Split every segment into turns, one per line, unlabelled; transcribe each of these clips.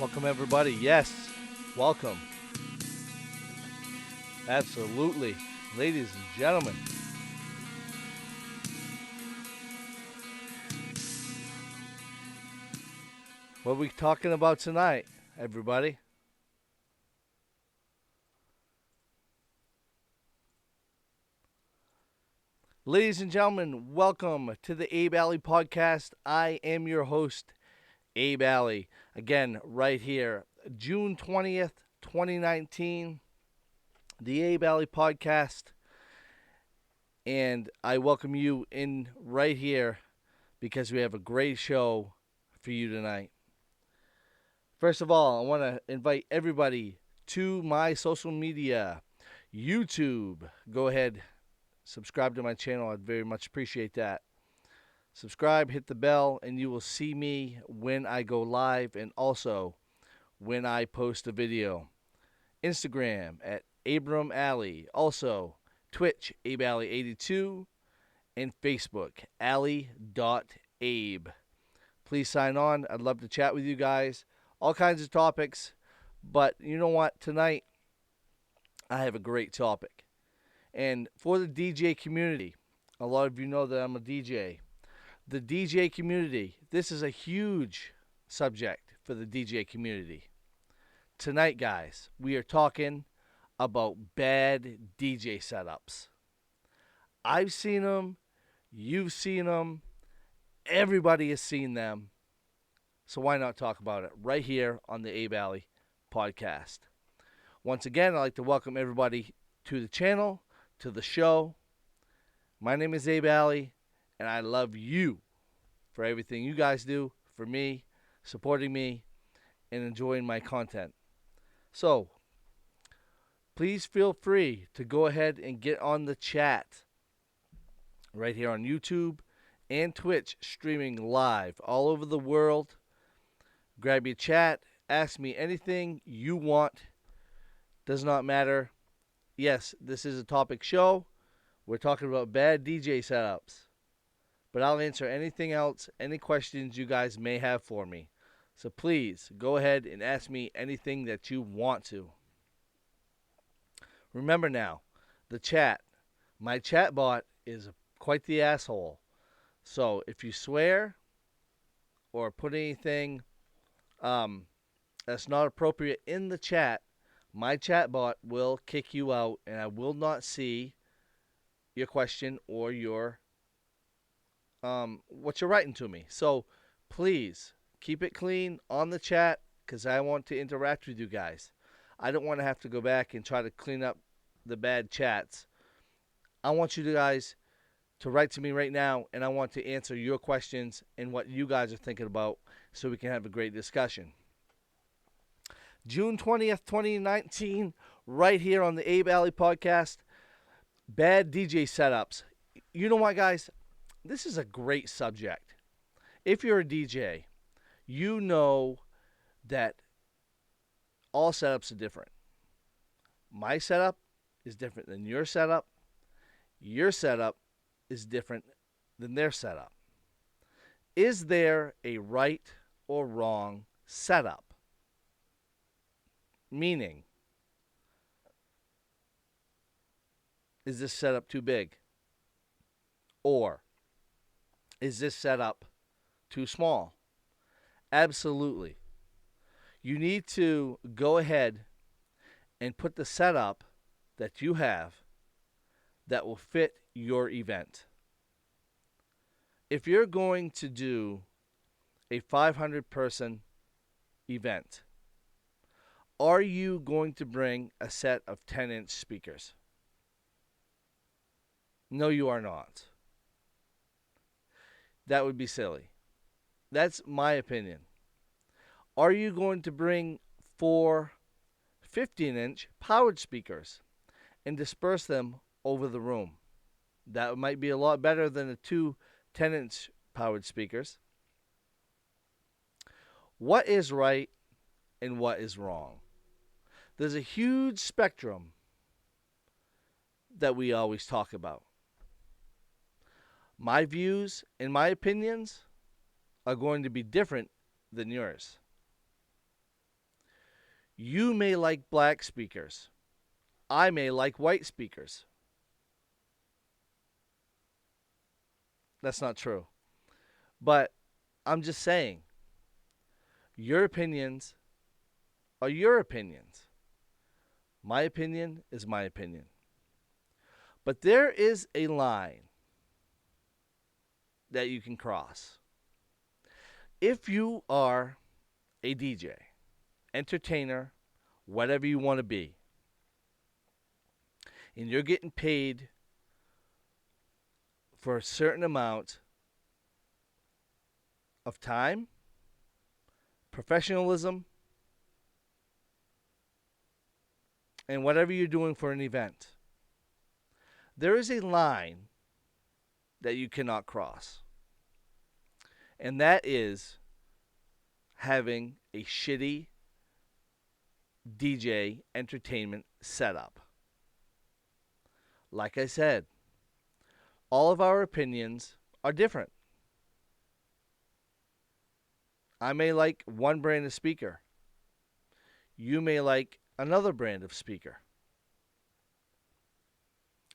Welcome, everybody. Yes, welcome. Absolutely. Ladies and gentlemen, what are we talking about tonight, everybody? Ladies and gentlemen, welcome to the Abe Alley podcast. I am your host, Abe Alley. Again, right here, June 20th, 2019, the Abe Alley podcast. And I welcome you in right here because we have a great show for you tonight. First of all, I want to invite everybody to my social media, YouTube. Go ahead, subscribe to my channel. I'd very much appreciate that. Subscribe, hit the bell, and you will see me when I go live and also when I post a video. Instagram at Abram Alley. Also, Twitch, AbeAlley82, and Facebook, Alley.Abe. Please sign on. I'd love to chat with you guys. All kinds of topics. But you know what? Tonight, I have a great topic. And for the DJ community, a lot of you know that I'm a DJ. The DJ community, this is a huge subject for the DJ community. Tonight, guys, we are talking about bad DJ setups. I've seen them. You've seen them. Everybody has seen them. So why not talk about it right here on the Abe Alley podcast? Once again, I'd like to welcome everybody to the channel, to the show. My name is Abe Alley, and I love you for everything you guys do for me, supporting me, and enjoying my content. So, please feel free to go ahead and get on the chat right here on YouTube and Twitch, streaming live all over the world. Grab your chat, ask me anything you want. Does not matter. Yes, this is a topic show. We're talking about bad DJ setups. But I'll answer anything else, any questions you guys may have for me. So please go ahead and ask me anything that you want to. Remember now, the chat. My chat bot is quite the asshole. So if you swear or put anything that's not appropriate in the chat, my chat bot will kick you out and I will not see your question or your what you're writing to me. So please keep it clean on the chat because I want to interact with you guys. I don't want to have to go back and try to clean up the bad chats. I want you guys to write to me right now, and I want to answer your questions and what you guys are thinking about so we can have a great discussion. June 20th, 2019, right here on the Abe Alley podcast, bad DJ setups. You know what, guys? This is a great subject. If you're a DJ, you know that all setups are different. My setup is different than your setup. Your setup is different than their setup. Is there a right or wrong setup? Meaning, is this setup too big? Or is this setup too small? Absolutely. You need to go ahead and put the setup that you have that will fit your event. If you're going to do a 500-person event, are you going to bring a set of 10-inch speakers? No, you are not. That would be silly. That's my opinion. Are you going to bring 4 15-inch powered speakers and disperse them over the room? That might be a lot better than the 2 10-inch powered speakers. What is right and what is wrong? There's a huge spectrum that we always talk about. My views and my opinions are going to be different than yours. You may like black speakers. I may like white speakers. That's not true. But I'm just saying, your opinions are your opinions. My opinion is my opinion. But there is a line that you can cross. If you are a DJ, entertainer, whatever you want to be, and you're getting paid for a certain amount of time, professionalism, and whatever you're doing for an event, there is a line that you cannot cross. And that is having a shitty DJ entertainment setup. Like I said, all of our opinions are different. I may like one brand of speaker. You may like another brand of speaker.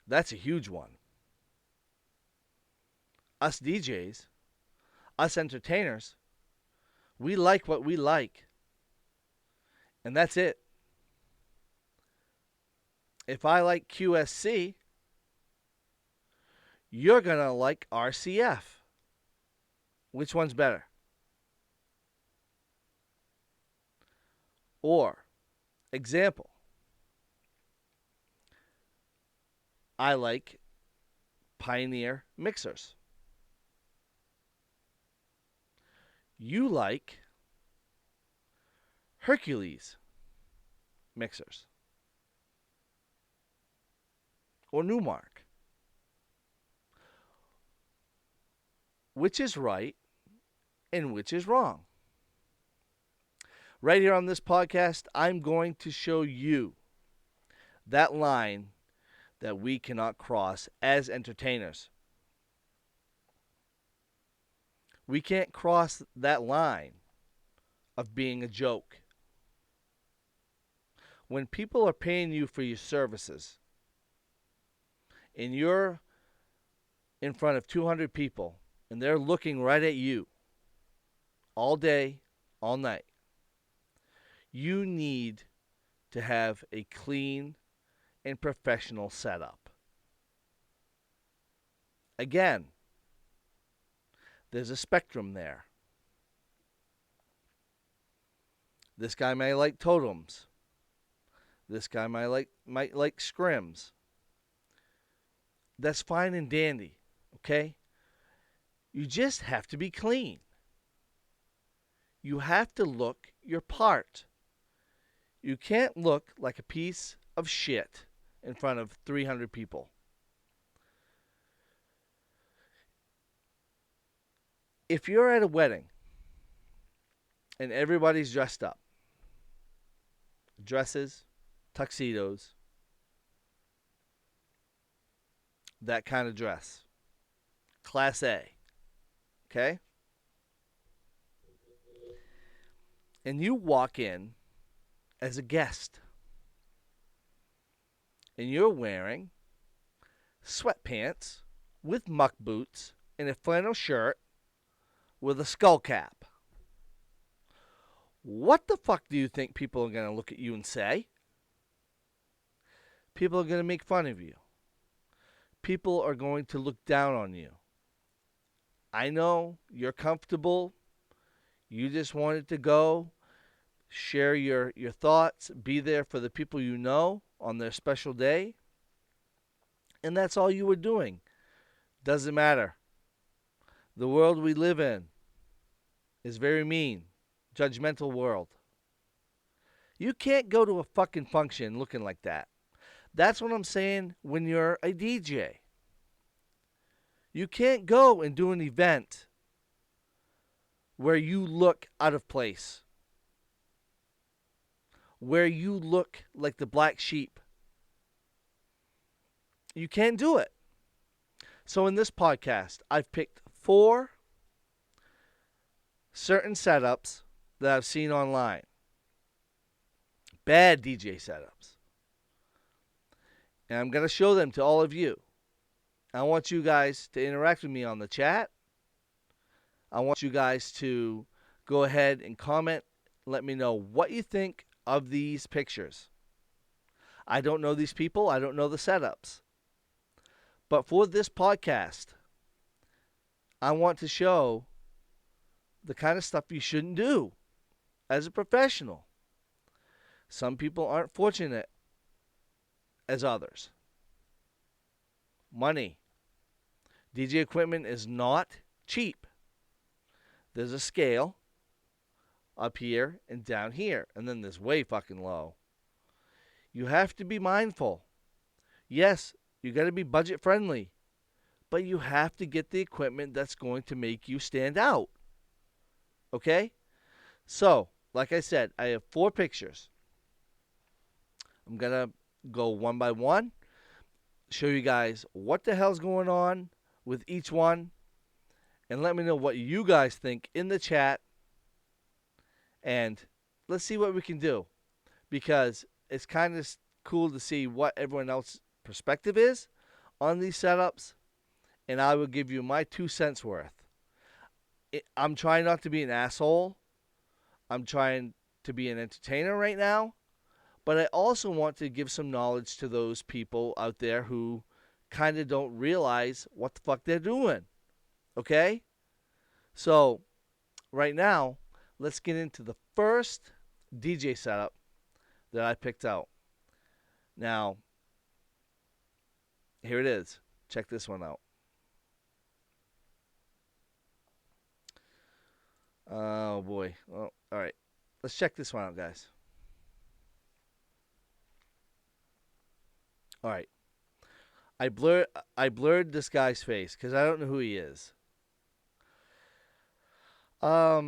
That's a huge one. Us DJs, us entertainers, we like what we like. And that's it. If I like QSC, you're going to like RCF. Which one's better? Or, example, I like Pioneer mixers. You like Hercules mixers. Or Newmark. Which is right and which is wrong? Right here on this podcast, I'm going to show you that line that we cannot cross as entertainers. We can't cross that line of being a joke. When people are paying you for your services and you're in front of 200 people and they're looking right at you all day, all night, you need to have a clean and professional setup. Again, there's a spectrum there. This guy may like totems. This guy might like scrims. That's fine and dandy, okay? You just have to be clean. You have to look your part. You can't look like a piece of shit in front of 300 people. If you're at a wedding and everybody's dressed up, dresses, tuxedos, that kind of dress, Class A, okay? And you walk in as a guest and you're wearing sweatpants with muck boots and a flannel shirt with a skull cap. What the fuck do you think people are going to look at you and say? People are going to make fun of you. People are going to look down on you. I know you're comfortable. You just wanted to go, share your thoughts, be there for the people you know on their special day. And that's all you were doing. Doesn't matter. The world we live in is very mean, judgmental world. You can't go to a fucking function looking like that. That's what I'm saying when you're a DJ. You can't go and do an event where you look out of place, where you look like the black sheep. You can't do it. So in this podcast, I've picked 4 certain setups that I've seen online. bad DJ setups. And I'm going to show them to all of you. I want you guys to interact with me on the chat. I want you guys to go ahead and comment. Let me know what you think of these pictures. I don't know these people. I don't know the setups. But for this podcast, I want to show the kind of stuff you shouldn't do as a professional. Some people aren't fortunate as others. Money. DJ equipment is not cheap. There's a scale up here and down here, and then there's way fucking low. You have to be mindful. Yes, you got to be budget friendly, but you have to get the equipment that's going to make you stand out. Okay? So, like I said, I have 4 pictures. I'm going to go one by one, show you guys what the hell's going on with each one, and let me know what you guys think in the chat, and let's see what we can do, because it's kind of cool to see what everyone else's perspective is on these setups, and I will give you my 2 cents worth. I'm trying not to be an asshole. I'm trying to be an entertainer right now, but I also want to give some knowledge to those people out there who kind of don't realize what the fuck they're doing. Okay? So, right now, let's get into the first DJ setup that I picked out. Now, here it is. Check this one out. Oh, boy. Well, all right. Let's check this one out, guys. All right. I blurred this guy's face because I don't know who he is. I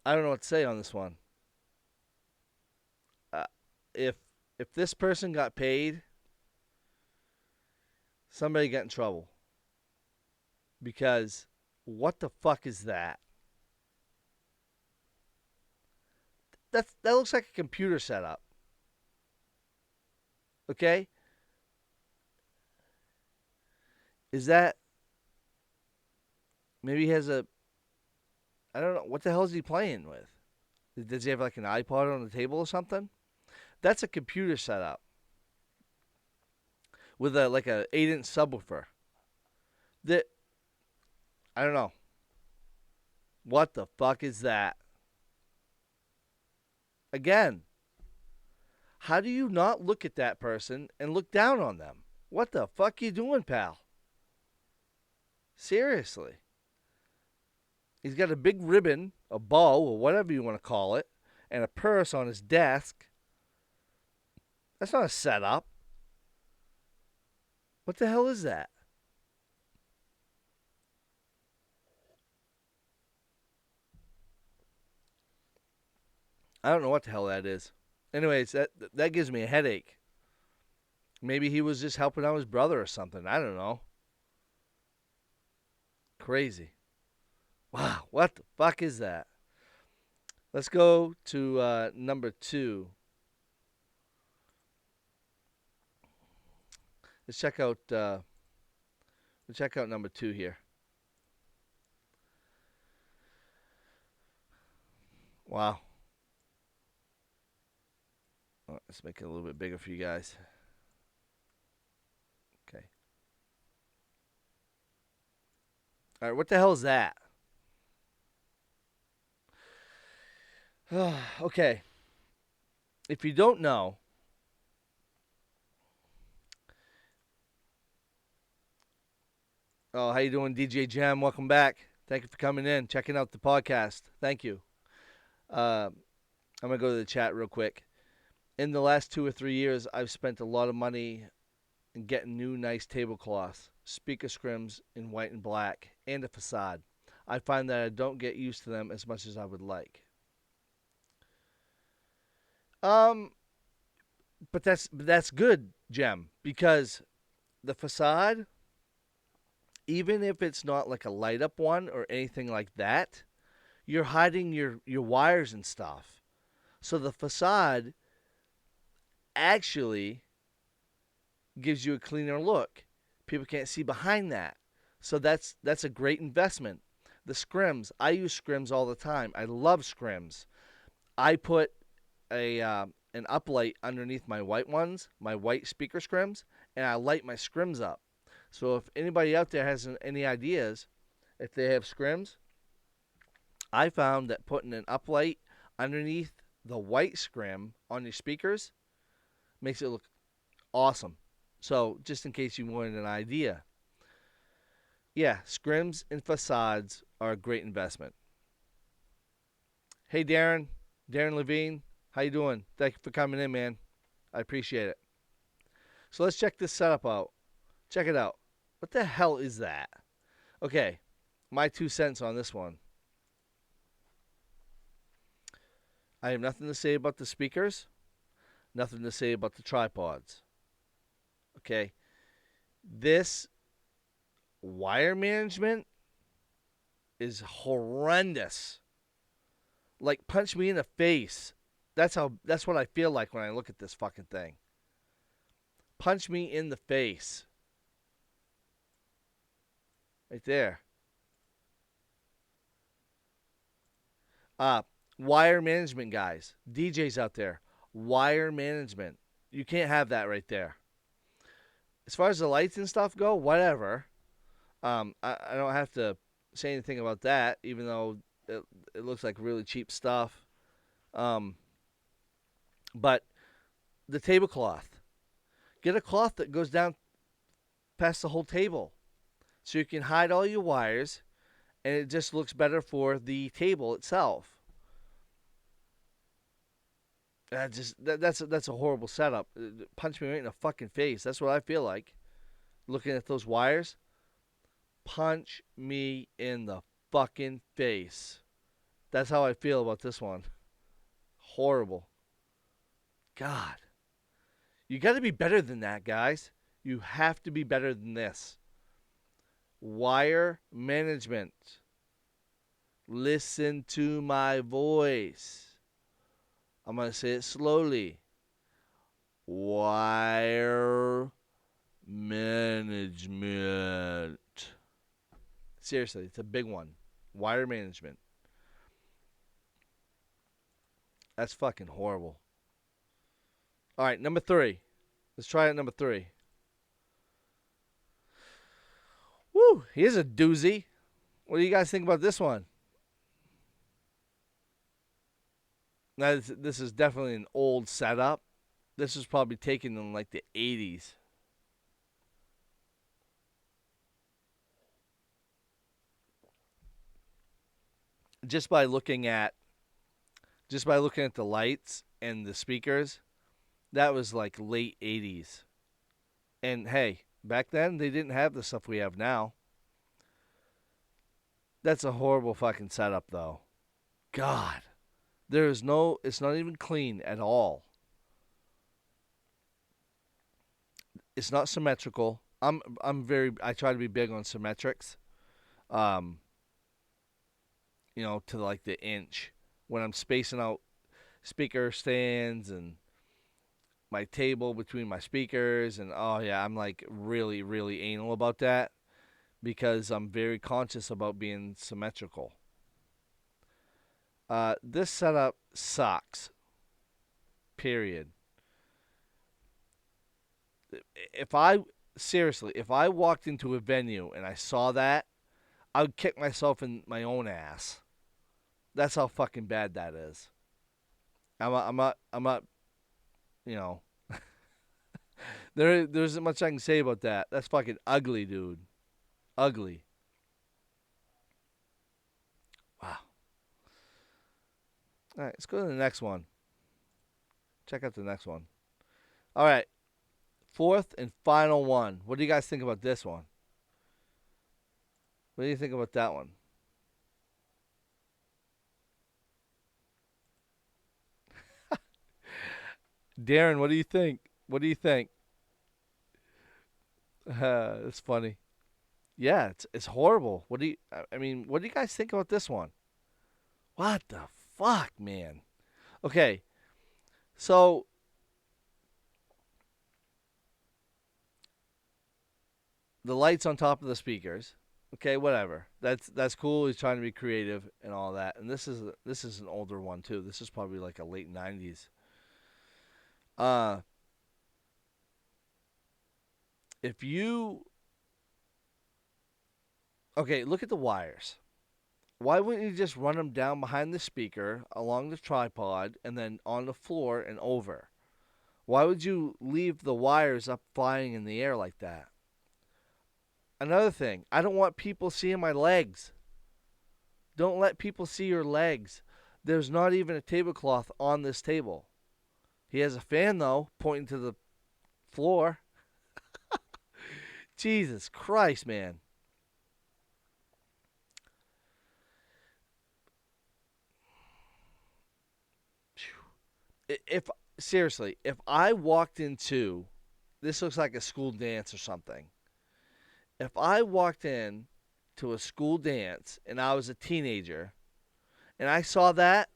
don't know what to say on this one. If this person got paid, somebody got in trouble. Because what the fuck is that? That looks like a computer setup. Okay? Is that... Maybe he has a... I don't know. What the hell is he playing with? Does he have like an iPod on the table or something? That's a computer setup. With a 8-inch subwoofer. That... I don't know. What the fuck is that? Again, how do you not look at that person and look down on them? What the fuck you doing, pal? Seriously. He's got a big ribbon, a bow, or whatever you want to call it, and a purse on his desk. That's not a setup. What the hell is that? I don't know what the hell that is. Anyways, that gives me a headache. Maybe he was just helping out his brother or something. I don't know. Crazy. Wow, what the fuck is that? Let's go to number 2. Let's check out number 2 here. Wow. Let's make it a little bit bigger for you guys. Okay. All right, what the hell is that? Okay. If you don't know, how you doing, DJ Jam? Welcome back. Thank you for coming in, checking out the podcast. Thank you. I'm gonna go to the chat real quick. In the last 2 or 3 years, I've spent a lot of money in getting new, nice tablecloths, speaker scrims in white and black, and a facade. I find that I don't get used to them as much as I would like. But that's good, Jem, because the facade, even if it's not like a light up one or anything like that, you're hiding your wires and stuff. So the facade actually gives you a cleaner look. People can't see behind that. So that's a great investment. The scrims, I use scrims all the time. I love scrims. I put a an uplight underneath my white ones, my white speaker scrims, and I light my scrims up. So if anybody out there has any ideas, if they have scrims, I found that putting an uplight underneath the white scrim on your speakers makes it look awesome. So just in case you wanted an idea, yeah, scrims and facades are a great investment. Hey Darren Levine, how you doing? Thank you for coming in, man. I appreciate it. So let's check this setup out. Check it out. What the hell is that? Okay, my 2 cents on this one. I have nothing to say about the speakers, nothing to say about the tripods. Okay, this wire management is horrendous. Like punch me in the face. That's what I feel like when I look at this fucking thing. Punch me in the face. Right there. Uh Wire management guys. DJs out there. Wire management. You can't have that right there. As far as the lights and stuff go, whatever. I don't have to say anything about that, even though it looks like really cheap stuff. Um, but the tablecloth, get a cloth that goes down past the whole table, so you can hide all your wires, and it just looks better for the table itself. That's a horrible setup. Punch me right in the fucking face. That's what I feel like. Looking at those wires, punch me in the fucking face. That's how I feel about this one. Horrible. God. You got to be better than that, guys. You have to be better than this. Wire management. Listen to my voice. I'm going to say it slowly. Wire management. Seriously, it's a big one. Wire management. That's fucking horrible. All right, number 3. Let's try it. Number 3. Woo! Here's a doozy. What do you guys think about this one? Now, this is definitely an old setup. This was probably taken in like the 80s. Just by looking at the lights and the speakers, that was like late 80s. And hey, back then they didn't have the stuff we have now. That's a horrible fucking setup though. God. It's not even clean at all. It's not symmetrical. I try to be big on symmetrics. Um, to like the inch when I'm spacing out speaker stands and my table between my speakers, and oh yeah, I'm like really really anal about that because I'm very conscious about being symmetrical. This setup sucks. Period. If I if I walked into a venue and I saw that, I would kick myself in my own ass. That's how fucking bad that is. I'm not, you know, there isn't much I can say about that. That's fucking ugly, dude. Ugly. Wow. All right, let's go to the next one. Check out the next one. All right, fourth and final one. What do you guys think about this one? What do you think about that one? Darren, what do you think? What do you think? It's funny. Yeah, it's horrible. What do you? I mean, what do you guys think about this one? What the fuck, man? Okay, so the lights on top of the speakers. Okay, whatever. That's cool. He's trying to be creative and all that. And this is an older one too. This is probably like a late '90s. Uh, if you okay, look at the wires. Why wouldn't you just run them down behind the speaker, along the tripod, and then on the floor and over? Why would you leave the wires up flying in the air like that? Another thing, I don't want people seeing my legs. Don't let people see your legs. There's not even a tablecloth on this table. He has a fan, though, pointing to the floor. Jesus Christ, man. If seriously, if I walked into this looks like a school dance or something. If I walked in to a school dance and I was a teenager and I saw that,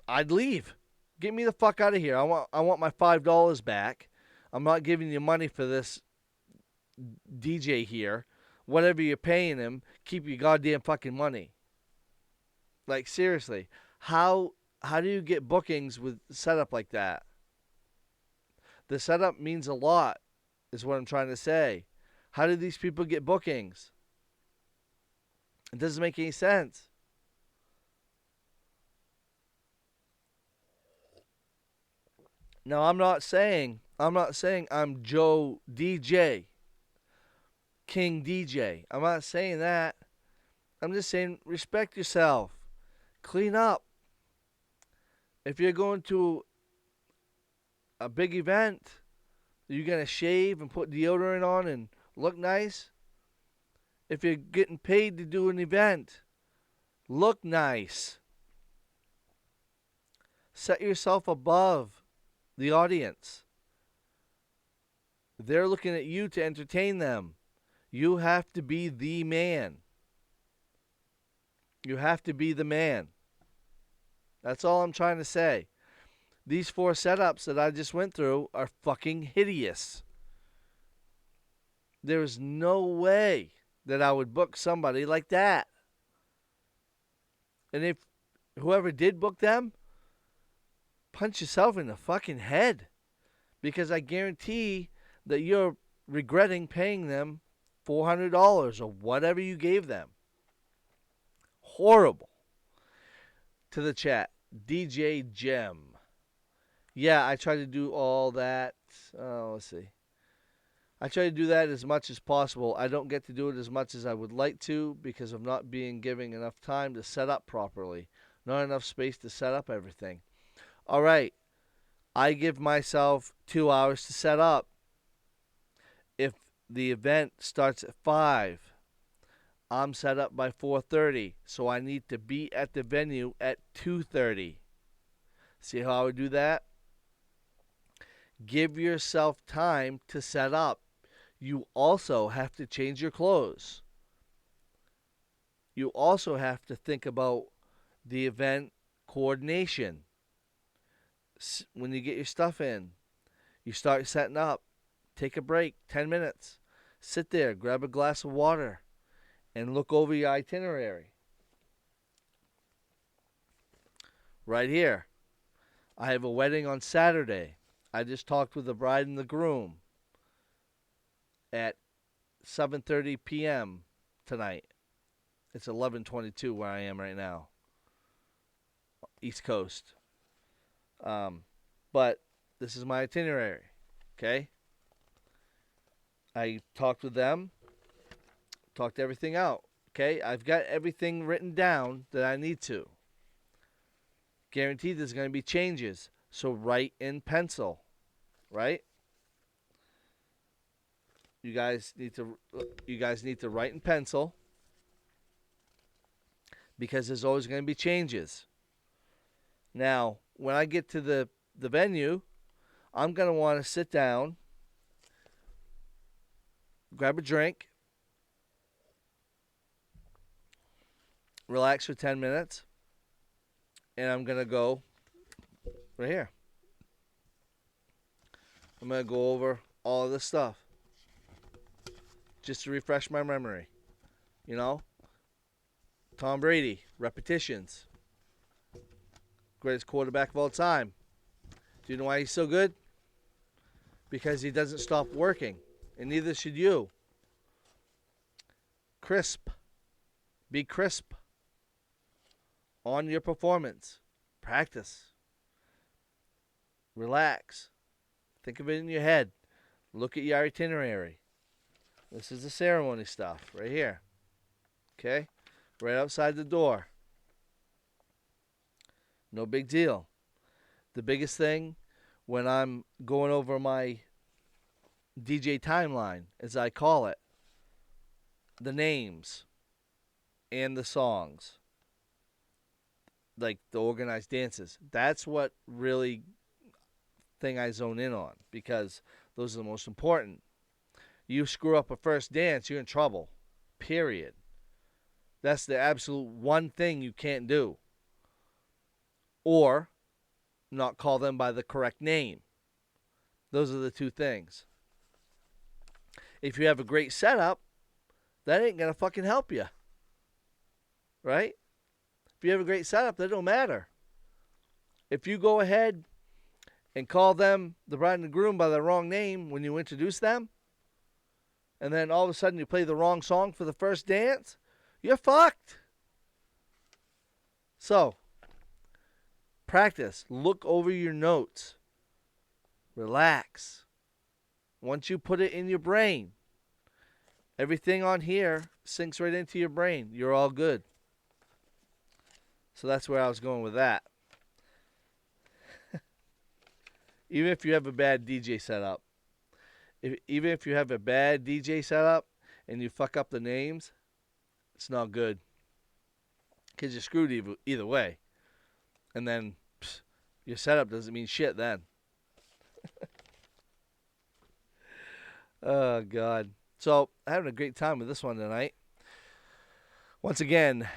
I'd leave. Get me the fuck out of here. I want my $5 back. I'm not giving you money for this DJ here. Whatever you're paying him, keep your goddamn fucking money. Like seriously, how do you get bookings with setup like that? The setup means a lot, is what I'm trying to say. How do these people get bookings? It doesn't make any sense. Now I'm not saying I'm Joe DJ, King DJ. I'm not saying that. I'm just saying respect yourself. Clean up. If you're going to a big event, you're gonna shave and put deodorant on and look nice. If you're getting paid to do an event, look nice. Set yourself above the audience. They're looking at you to entertain them. You have to be the man. You have to be the man. That's all I'm trying to say. These four setups that I just went through are fucking hideous. There is no way that I would book somebody like that. And if whoever did book them, punch yourself in the fucking head. Because I guarantee that you're regretting paying them $400 or whatever you gave them. Horrible. To the chat, DJ Gem. Yeah, I try to do all that. Let's see. I try to do that as much as possible. I don't get to do it as much as I would like to because of not being given enough time to set up properly. Not enough space to set up everything. All right. I give myself 2 hours to set up. If the event starts at 5, I'm set up by 4:30, so I need to be at the venue at 2:30. See how I would do that? Give yourself time to set up. You also have to change your clothes. You also have to think about the event coordination. When you get your stuff in, you start setting up. Take a break, 10 minutes. Sit there, grab a glass of water, and look over your itinerary. Right here. I have a wedding on Saturday. I just talked with the bride and the groom at 7:30 p.m. tonight. It's 11:22 where I am right now, East Coast. But this is my itinerary. Okay. I talked with them, talked everything out. Okay. I've got everything written down that I need to. Guaranteed there's going to be changes. So write in pencil, right? You guys need to write in pencil because there's always going to be changes. Now, when I get to the venue, I'm going to want to sit down, grab a drink, relax for 10 minutes, and I'm going to go right here. I'm going to go over all of this stuff just to refresh my memory. You know, Tom Brady, repetitions, greatest quarterback of all time. Do you know why he's so good? Because he doesn't stop working, and neither should you. Crisp. Be crisp on your performance. Practice. Relax. Think of it in your head. Look at your itinerary. This is the ceremony stuff right here. Okay? Right outside the door. No big deal. The biggest thing when I'm going over my DJ timeline, as I call it, the names and the songs, like the organized dances. That's what really thing I zone in on, because those are the most important. You screw up a first dance, you're in trouble. Period. That's the absolute one thing you can't do. Or not call them by the correct name. Those are the two things. If you have a great setup, that ain't going to fucking help you. Right? If you have a great setup, that don't matter. If you go ahead and call them, the bride and the groom, by the wrong name when you introduce them, and then all of a sudden you play the wrong song for the first dance, you're fucked. So, practice. Look over your notes. Relax. Once you put it in your brain, everything on here sinks right into your brain. You're all good. So that's where I was going with that. Even if you have a bad DJ setup, even if you have a bad DJ setup and you fuck up the names, it's not good. Because you're screwed either way. And then your setup doesn't mean shit then. Oh, God. So, having a great time with this one tonight. Once again,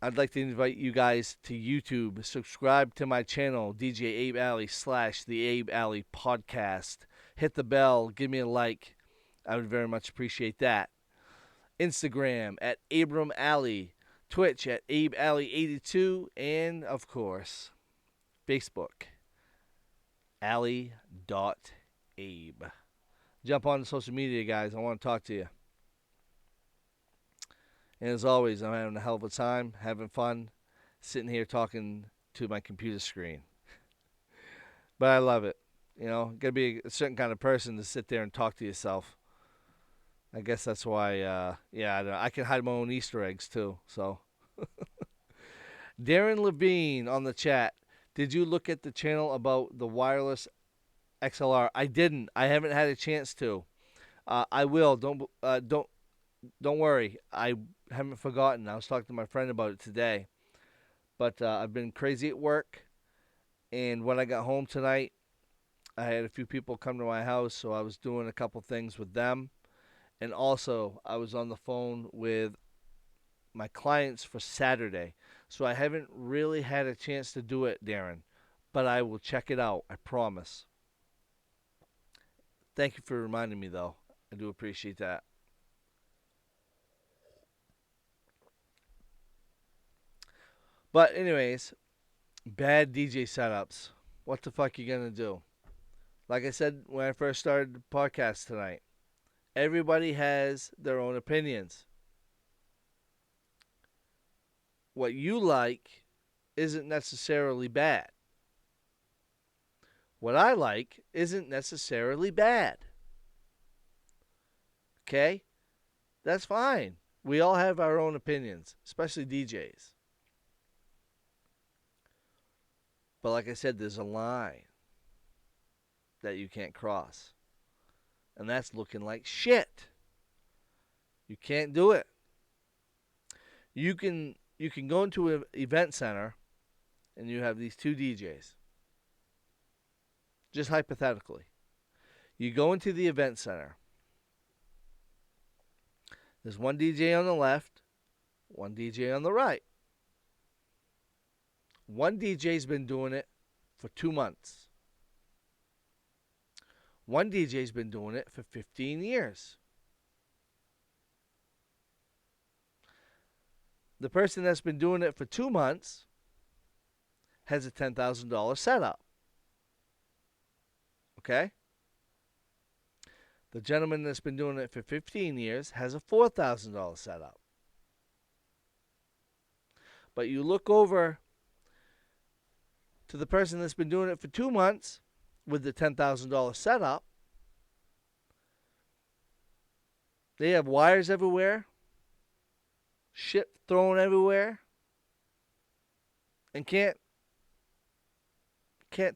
I'd like to invite you guys to YouTube. Subscribe to my channel, DJ Abe Alley / The Abe Alley Podcast. Hit the bell. Give me a like. I would very much appreciate that. Instagram at Abram Alley. Twitch at Abe Alley 82. And, of course, Facebook, Alley.Abe. Jump on social media, guys. I want to talk to you. And as always, I'm having a hell of a time, having fun, sitting here talking to my computer screen. But I love it. You know, got to be a certain kind of person to sit there and talk to yourself. I guess that's why, I can hide my own Easter eggs too. So, Darren Levine on the chat. Did you look at the channel about the wireless XLR? I didn't. I haven't had a chance to. I will. Don't worry. I haven't forgotten. I was talking to my friend about it today. But I've been crazy at work. And when I got home tonight, I had a few people come to my house, so I was doing a couple things with them. And also, I was on the phone with my clients for Saturday. So I haven't really had a chance to do it, Darren. But I will check it out. I promise. Thank you for reminding me, though. I do appreciate that. But anyways, bad DJ setups. What the fuck you gonna do? Like I said when I first started the podcast tonight, everybody has their own opinions. What you like isn't necessarily bad. What I like isn't necessarily bad. Okay? That's fine. We all have our own opinions, especially DJs. But like I said, there's a line that you can't cross. And that's looking like shit. You can't do it. You can go into an event center and you have these two DJs. Just hypothetically. You go into the event center. There's one DJ on the left, one DJ on the right. One DJ's been doing it for 2 months. One DJ's been doing it for 15 years. The person that's been doing it for 2 months has a $10,000 setup. Okay? The gentleman that's been doing it for 15 years has a $4,000 setup. But you look over to the person that's been doing it for 2 months with the $10,000 setup, they have wires everywhere, shit thrown everywhere, and can't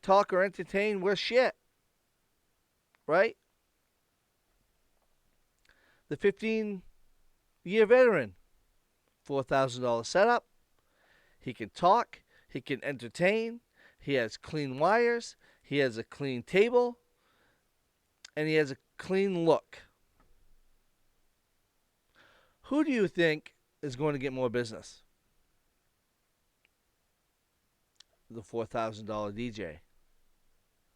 talk or entertain worth shit. Right? The 15-year veteran, $4,000 setup. He can talk, he can entertain, he has clean wires, he has a clean table, and he has a clean look. Who do you think is going to get more business? The $4,000 DJ.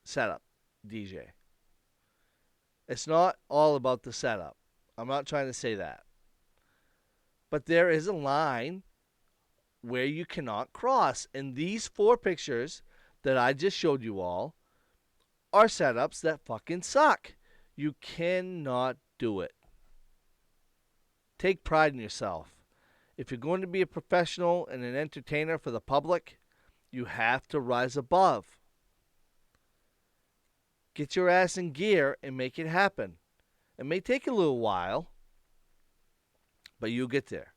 Setup DJ. It's not all about the setup. I'm not trying to say that. But there is a line where you cannot cross. And these 4 pictures that I just showed you all are setups that fucking suck. You cannot do it. Take pride in yourself. If you're going to be a professional and an entertainer for the public, you have to rise above. Get your ass in gear and make it happen. It may take a little while, but you'll get there.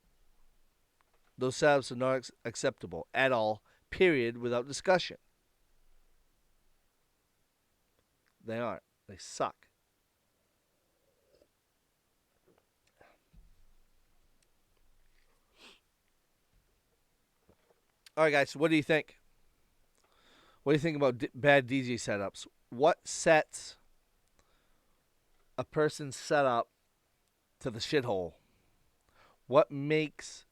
Those setups are not acceptable at all, period, without discussion. They aren't. They suck. All right, guys, what do you think? What do you think about bad DJ setups? What sets a person's setup to the shithole? What makes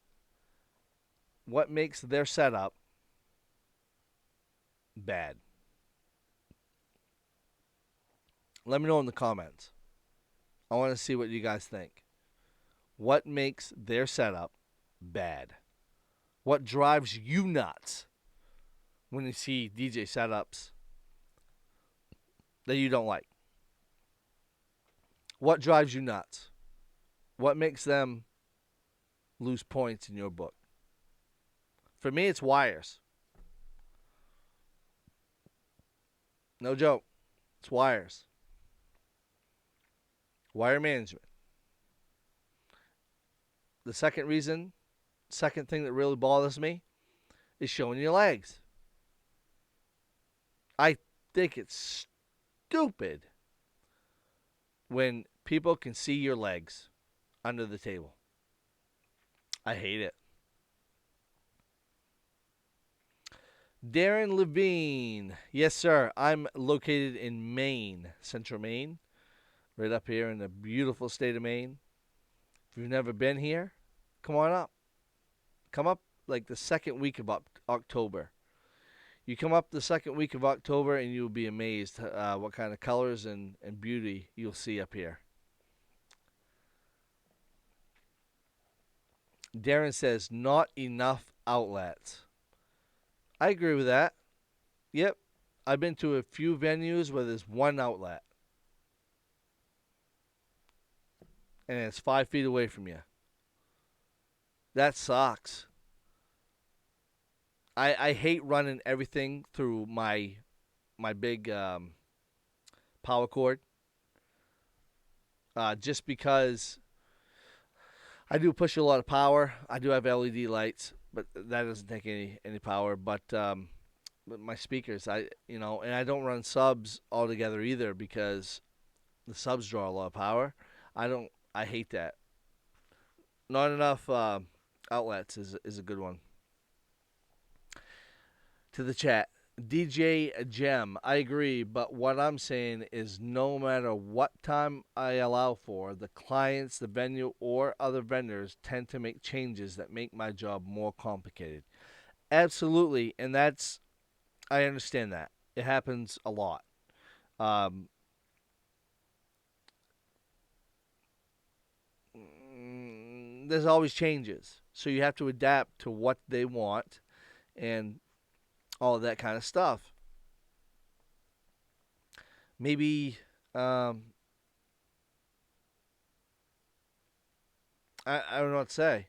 their setup bad? Let me know in the comments. I want to see what you guys think. What makes their setup bad? What drives you nuts when you see DJ setups that you don't like? What drives you nuts? What makes them lose points in your book? For me, it's wires. No joke. It's wires. Wire management. The second thing that really bothers me is showing your legs. I think it's stupid when people can see your legs under the table. I hate it. Darren Levine. Yes, sir. I'm located in Maine, central Maine, right up here in the beautiful state of Maine. If you've never been here, come on up. Come up like the second week of October. You come up the second week of October and you'll be amazed what kind of colors and beauty you'll see up here. Darren says, not enough outlets. I agree with that. Yep. I've been to a few venues where there's one outlet. And it's 5 feet away from you. That sucks. I hate running everything through my big power cord. Just because I do push a lot of power. I do have LED lights, but that doesn't take any power. But my speakers, and I don't run subs altogether either because the subs draw a lot of power. I hate that. Not enough outlets is a good one. To the chat, DJ Gem, I agree, but what I'm saying is no matter what time I allow for, the clients, the venue, or other vendors tend to make changes that make my job more complicated. Absolutely, and I understand that. It happens a lot. Um, there's always changes, so you have to adapt to what they want and all of that kind of stuff. Maybe um, I don't know what to say.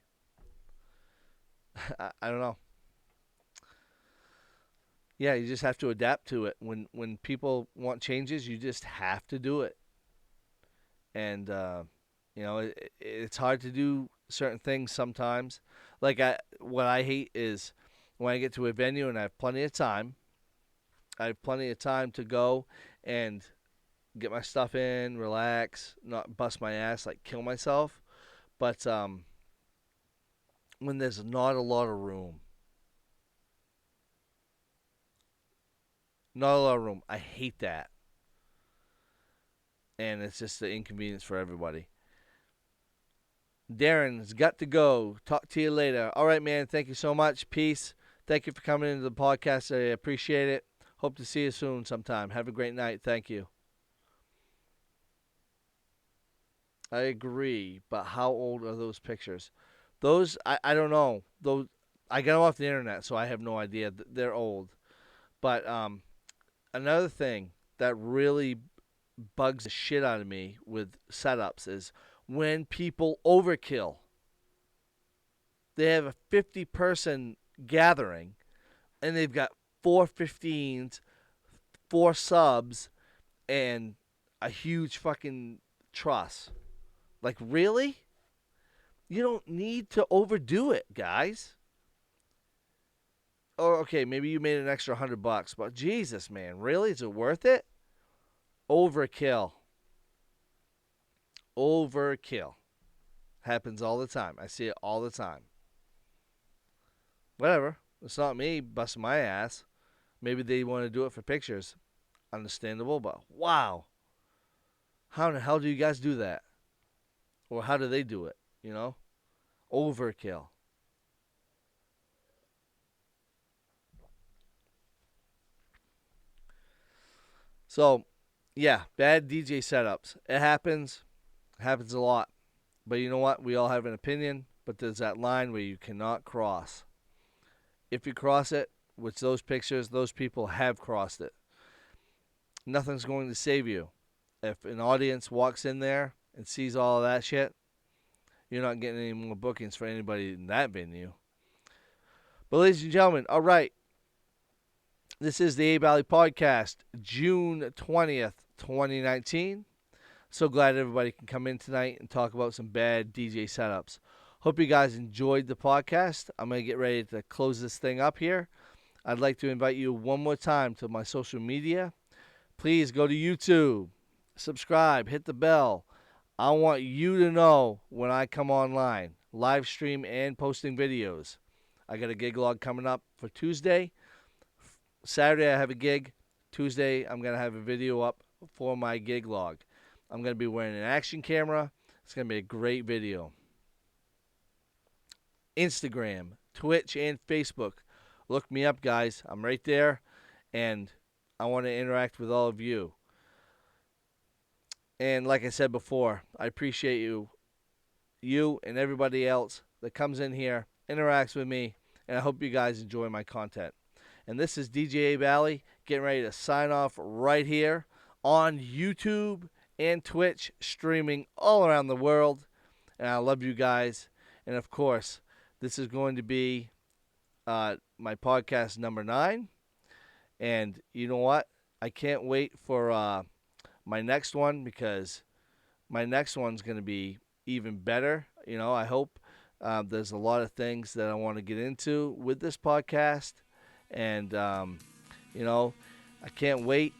I don't know. Yeah, you just have to adapt to it. When people want changes, you just have to do it. And it's hard to do certain things sometimes. Like what I hate is when I get to a venue and I have plenty of time. I have plenty of time to go and get my stuff in, relax, not bust my ass, like kill myself. But when there's not a lot of room, not a lot of room, I hate that, and it's just an inconvenience for everybody. Darren's got to go. Talk to you later. All right, man. Thank you so much. Peace. Thank you for coming into the podcast. I appreciate it. Hope to see you soon sometime. Have a great night. Thank you. I agree, but how old are those pictures? Those I don't know. Those I got them off the internet, so I have no idea. They're old. But another thing that really bugs the shit out of me with setups is when people overkill. They have a 50-person gathering and they've got 4 15s, 4 subs, and a huge fucking truss. Like, really? You don't need to overdo it, guys. Or okay, maybe you made an extra $100, but Jesus, man, really? Is it worth it? Overkill. Overkill. Happens all the time. I see it all the time. Whatever. It's not me busting my ass. Maybe they want to do it for pictures. Understandable, but wow. How in the hell do you guys do that? Or how do they do it? You know? Overkill. So, yeah, bad DJ setups. It happens. It happens a lot. But you know what? We all have an opinion, but there's that line where you cannot cross. If you cross it, which those pictures, those people have crossed it. Nothing's going to save you. If an audience walks in there and sees all of that shit, you're not getting any more bookings for anybody in that venue. But ladies and gentlemen, all right. This is the A Valley Podcast, June 20th, 2019. So glad everybody can come in tonight and talk about some bad DJ setups. Hope you guys enjoyed the podcast. I'm going to get ready to close this thing up here. I'd like to invite you one more time to my social media. Please go to YouTube, subscribe, hit the bell. I want you to know when I come online, live stream and posting videos. I got a gig log coming up for Tuesday. Saturday I have a gig. Tuesday I'm going to have a video up for my gig log. I'm going to be wearing an action camera. It's going to be a great video. Instagram, Twitch, and Facebook. Look me up, guys. I'm right there, and I want to interact with all of you. And like I said before, I appreciate you and everybody else that comes in here, interacts with me, and I hope you guys enjoy my content. And this is DJ Valley getting ready to sign off right here on YouTube and Twitch, streaming all around the world. And I love you guys. And of course, this is going to be my podcast number 9. And you know what? I can't wait for my next one, because my next one's going to be even better. You know, I hope there's a lot of things that I want to get into with this podcast. And, I can't wait.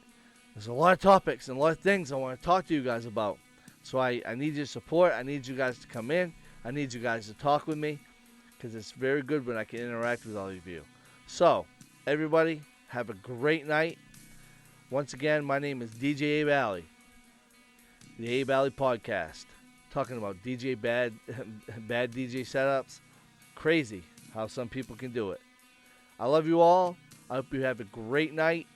There's a lot of topics and a lot of things I want to talk to you guys about. So I need your support. I need you guys to come in. I need you guys to talk with me, because it's very good when I can interact with all of you. So, everybody, have a great night. Once again, my name is DJ A Valley, the A Valley Podcast, talking about DJ bad DJ setups. Crazy how some people can do it. I love you all. I hope you have a great night.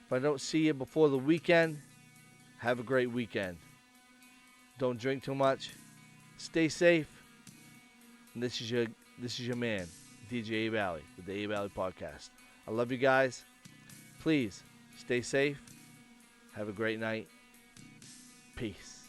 If I don't see you before the weekend, have a great weekend. Don't drink too much. Stay safe. And this is your man, DJ A Valley, with the A Valley Podcast. I love you guys. Please stay safe. Have a great night. Peace.